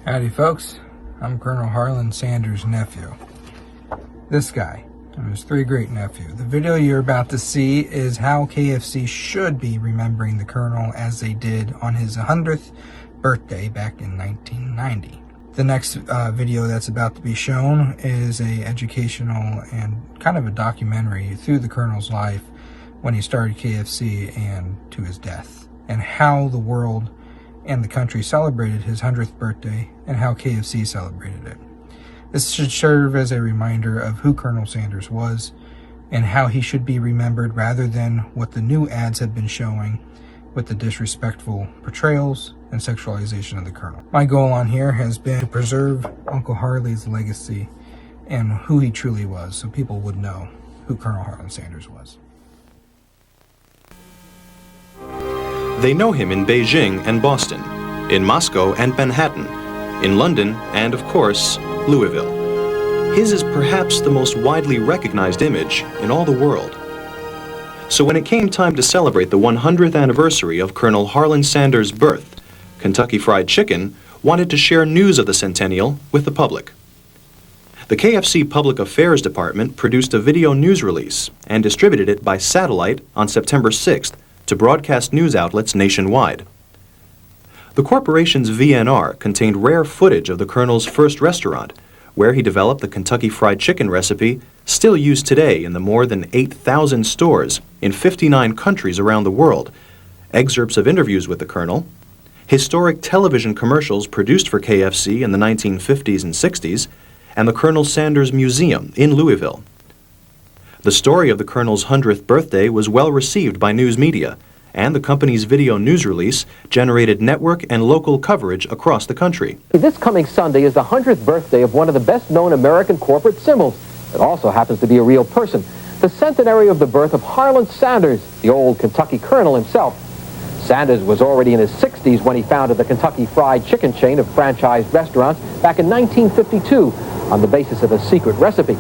Howdy folks, I'm Colonel Harland Sanders' nephew. This guy, and his three great nephew. The video you're about to see is how KFC should be remembering the Colonel as they did on his 100th birthday back in 1990. The next video that's about to be shown is a educational and kind of a documentary through the Colonel's life when he started KFC and to his death, and how the world and the country celebrated his 100th birthday and how KFC celebrated it. This should serve as a reminder of who Colonel Sanders was and how he should be remembered rather than what the new ads have been showing with the disrespectful portrayals and sexualization of the Colonel. My goal on here has been to preserve Uncle Harley's legacy and who he truly was so people would know who Colonel Harland Sanders was. They know him in Beijing and Boston, in Moscow and Manhattan, in London and, of course, Louisville. His is perhaps the most widely recognized image in all the world. So when it came time to celebrate the 100th anniversary of Colonel Harland Sanders' birth, Kentucky Fried Chicken wanted to share news of the centennial with the public. The KFC Public Affairs Department produced a video news release and distributed it by satellite on September 6th to broadcast news outlets nationwide. The corporation's VNR contained rare footage of the Colonel's first restaurant, where he developed the Kentucky Fried Chicken recipe still used today in the more than 8,000 stores in 59 countries around the world, excerpts of interviews with the Colonel, historic television commercials produced for KFC in the 1950s and 60s, and the Colonel Sanders Museum in Louisville. The story of the Colonel's 100th birthday was well received by news media, and the company's video news release generated network and local coverage across the country. This coming Sunday is the 100th birthday of one of the best-known American corporate symbols. It also happens to be a real person. The centenary of the birth of Harland Sanders, the old Kentucky Colonel himself. Sanders was already in his 60s when he founded the Kentucky Fried Chicken chain of franchised restaurants back in 1952 on the basis of a secret recipe.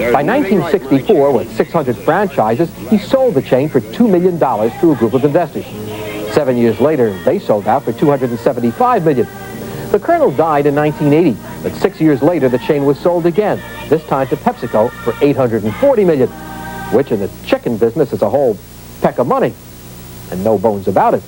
By 1964, with 600 franchises, he sold the chain for $2 million to a group of investors. 7 years later, they sold out for $275 million. The Colonel died in 1980, but 6 years later, the chain was sold again, this time to PepsiCo for $840 million, which in the chicken business is a whole peck of money, and no bones about it.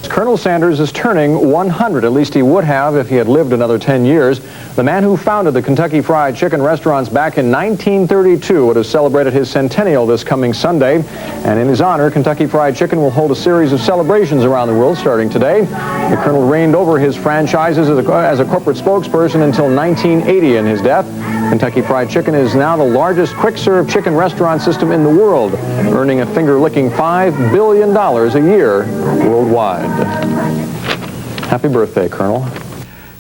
Colonel Sanders is turning 100, at least he would have if he had lived another 10 years. The man who founded the Kentucky Fried Chicken restaurants back in 1932 would have celebrated his centennial this coming Sunday. And in his honor, Kentucky Fried Chicken will hold a series of celebrations around the world starting today. The Colonel reigned over his franchises as a corporate spokesperson until 1980 in his death. Kentucky Fried Chicken is now the largest quick-serve chicken restaurant system in the world, earning a finger-licking $5 billion a year worldwide. Happy birthday, Colonel.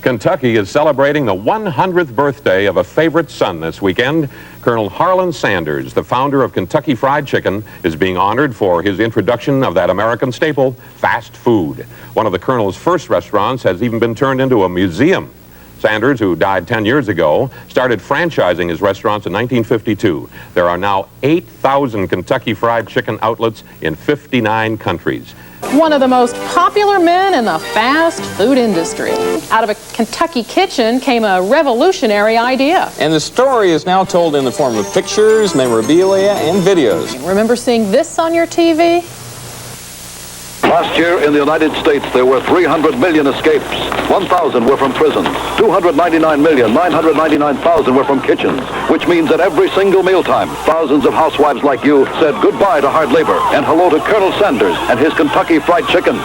Kentucky is celebrating the 100th birthday of a favorite son this weekend. Colonel Harland Sanders, the founder of Kentucky Fried Chicken, is being honored for his introduction of that American staple, fast food. One of the Colonel's first restaurants has even been turned into a museum. Sanders, who died 10 years ago, started franchising his restaurants in 1952. There are now 8,000 Kentucky Fried Chicken outlets in 59 countries. One of the most popular men in the fast food industry. Out of a Kentucky kitchen came a revolutionary idea. And the story is now told in the form of pictures, memorabilia, and videos. Remember seeing this on your TV? Last year in the United States, there were 300 million escapes. 1,000 were from prisons. 299,999,000 were from kitchens, which means at every single mealtime, thousands of housewives like you said goodbye to hard labor and hello to Colonel Sanders and his Kentucky Fried Chicken.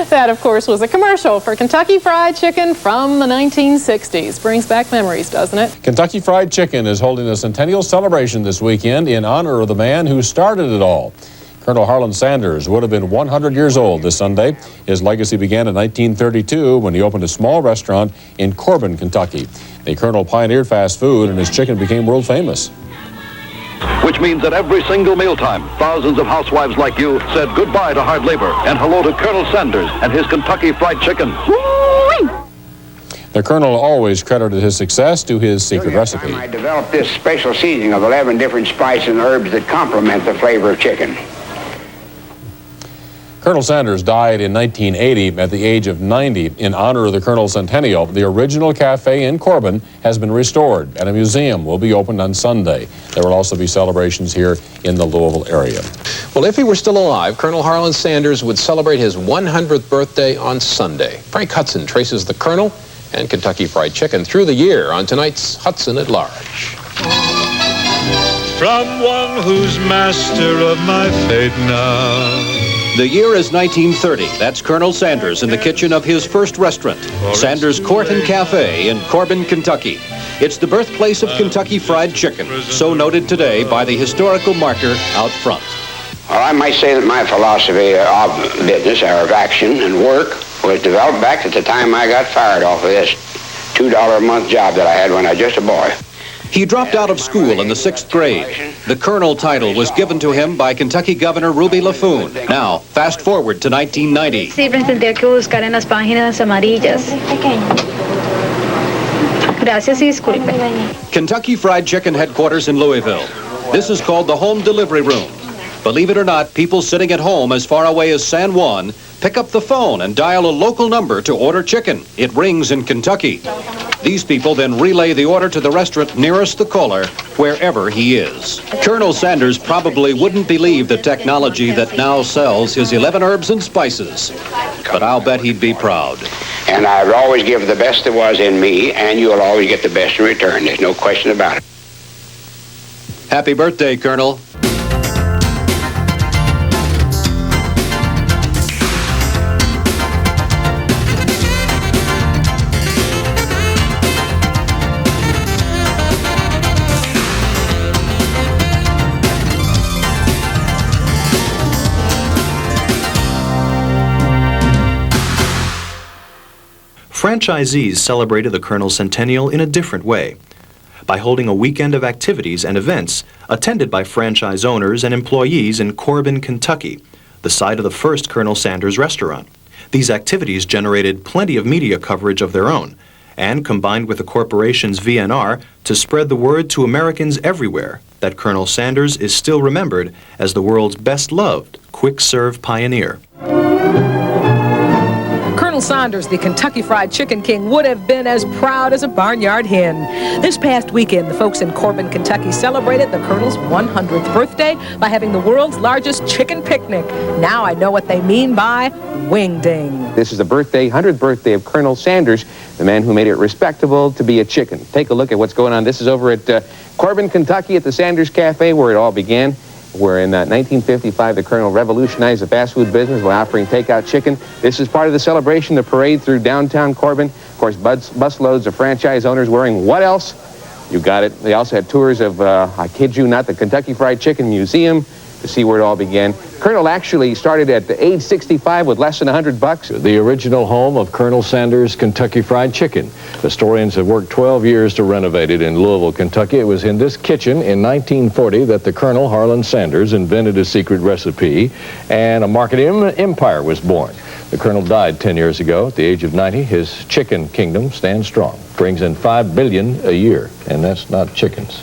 That, of course, was a commercial for Kentucky Fried Chicken from the 1960s. Brings back memories, doesn't it? Kentucky Fried Chicken is holding a centennial celebration this weekend in honor of the man who started it all. Colonel Harland Sanders would have been 100 years old this Sunday. His legacy began in 1932 when he opened a small restaurant in Corbin, Kentucky. The Colonel pioneered fast food and his chicken became world famous. Which means at every single mealtime, thousands of housewives like you said goodbye to hard labor and hello to Colonel Sanders and his Kentucky Fried Chicken. The Colonel always credited his success to his secret recipe. I developed this special seasoning of 11 different spices and herbs that complement the flavor of chicken. Colonel Sanders died in 1980 at the age of 90. In honor of the Colonel Centennial, the original cafe in Corbin has been restored, and a museum will be opened on Sunday. There will also be celebrations here in the Louisville area. Well, if he were still alive, Colonel Harland Sanders would celebrate his 100th birthday on Sunday. Frank Hudson traces the Colonel and Kentucky Fried Chicken through the year on tonight's Hudson at Large. From one who's master of my fate now. The year is 1930. That's Colonel Sanders in the kitchen of his first restaurant, Sanders Court and Cafe in Corbin, Kentucky. It's the birthplace of Kentucky Fried Chicken, so noted today by the historical marker out front. Well, I might say that my philosophy of business, or of action and work, was developed back at the time I got fired off of this $2 a month job that I had when I was just a boy. He dropped out of school in the 6th grade. The Colonel title was given to him by Kentucky Governor Ruby Laffoon. Now, fast forward to 1990. Siempre tendría que buscar en las páginas amarillas. Gracias y disculpe. Kentucky Fried Chicken headquarters in Louisville. This is called the home delivery room. Believe it or not, people sitting at home as far away as San Juan pick up the phone and dial a local number to order chicken. It rings in Kentucky. These people then relay the order to the restaurant nearest the caller, wherever he is. Colonel Sanders probably wouldn't believe the technology that now sells his 11 herbs and spices, but I'll bet he'd be proud. And I would always give the best there was in me, and you'll always get the best in return. There's no question about it. Happy birthday, Colonel. Franchisees celebrated the Colonel's centennial in a different way, by holding a weekend of activities and events attended by franchise owners and employees in Corbin, Kentucky, the site of the first Colonel Sanders restaurant. These activities generated plenty of media coverage of their own, and combined with the corporation's VNR to spread the word to Americans everywhere that Colonel Sanders is still remembered as the world's best-loved quick-serve pioneer. Colonel Sanders, the Kentucky Fried Chicken King, would have been as proud as a barnyard hen. This past weekend, the folks in Corbin, Kentucky celebrated the Colonel's 100th birthday by having the world's largest chicken picnic. Now I know what they mean by wing-ding. This is the 100th birthday of Colonel Sanders, the man who made it respectable to be a chicken. Take a look at what's going on. This is over at Corbin, Kentucky at the Sanders Cafe, where it all began. Where in 1955, the Colonel revolutionized the fast food business by offering takeout chicken. This is part of the celebration, the parade through downtown Corbin. Of course, busloads of franchise owners wearing what else? You got it. They also had tours of, I kid you not, the Kentucky Fried Chicken Museum to see where it all began. Colonel actually started at age 65 with less than $100. The original home of Colonel Sanders' Kentucky Fried Chicken. Historians have worked 12 years to renovate it in Louisville, Kentucky. It was in this kitchen in 1940 that the Colonel Harland Sanders invented a secret recipe, and a marketing empire was born. The Colonel died 10 years ago at the age of 90. His chicken kingdom stands strong. Brings in $5 billion a year, and that's not chickens.